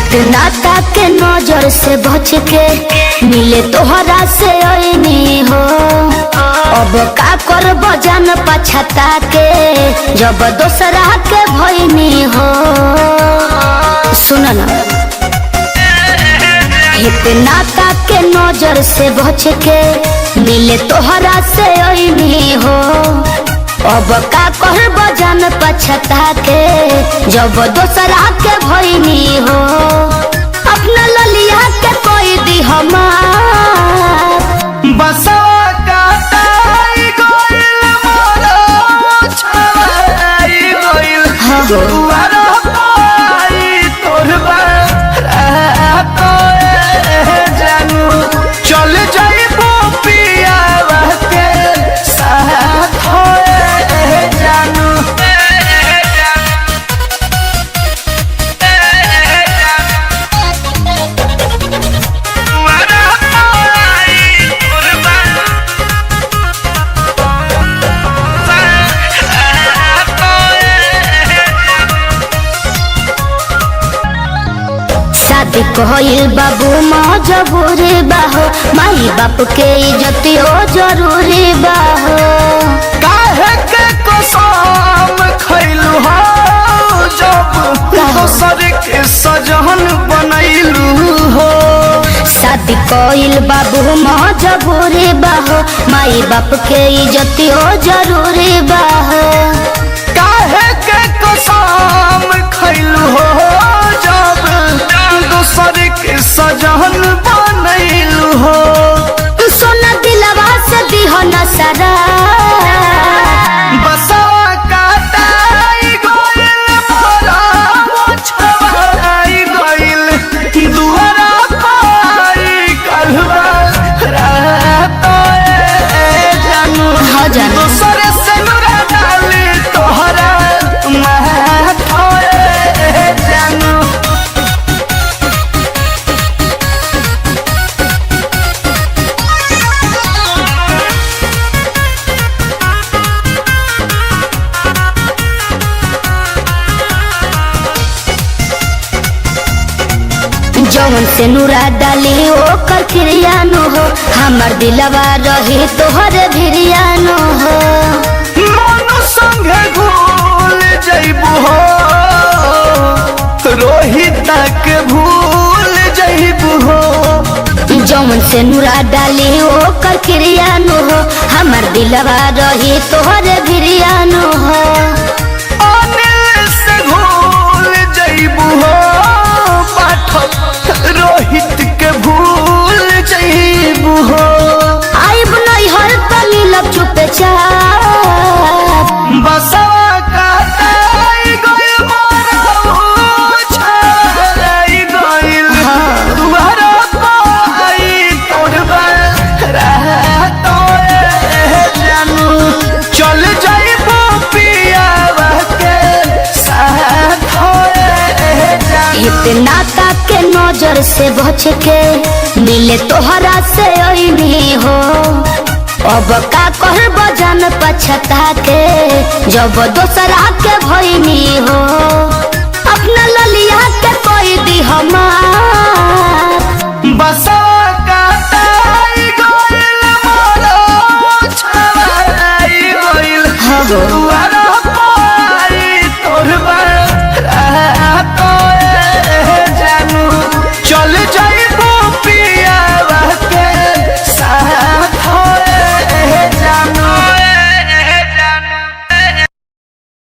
इतना तक नजर से बच के मिले तोहरा से आईनी हो। अब का कर बजान पछता के जब दोसरा के भईनी हो। सुन ना, इतना तक नजर से बच के मिले तोहरा से आईनी हो। अब का कर बजान पछता के जब दोसरा के भईनी हो। अपना ललिया के कोई दी हमार बसवा काटाई गइल मोरो छवाई गइल दुआरा पाई तोर बारात जानू चल जाइबो पियावा के साथ जानू। शादी कहल बाबू मजबूरी बाहो, माई बाप के इज्जतियो जरूरी बाहो। काहे के कसम खइलू हो जब दोसर के सजन बनैलू हो। शादी कहल बाबू मजबूरी बाहो, माई बाप के इज्जतियो जरूरी बाहो। काहे के कसम खइलू हो जब दोसर के सजन बनैलू हो। सोना दिलवा से दिहो न सरा बसवा काटाई गइल मोरा छवाई गइल दुआरा पाई कलवा रात जानू। हाँ जानू। दोसर से नुरा डाली तोहरा माथोए जानू। जौन से नुरा डाली ओकर क्रियानो हो। हमर दिलवा रही तोहरे भिरियानो हो। मन संगे भूल जइबू हो रोहित के भूल जइबू हो। जौन से नुरा डाली ओकर क्रियानो हो। हमर दिलवा रही तोहरे भिरियानो हो। अनिल से भूल जइबू हो पाठक रोहित के भूल जइबू हो। आइब नहीं हर पनी लब चुपे चाप बसवा काटाई गइल मोरा छवाई गइल दुआरा पाई तोर बारात जानू। चल जाइबो पियावा के साथ जानू। इतना तक नजर से बच के मिले तोहरा से आईनी हो। अब का कर बजान पछता के जब दोसरा के भईनी हो। अपना ललिया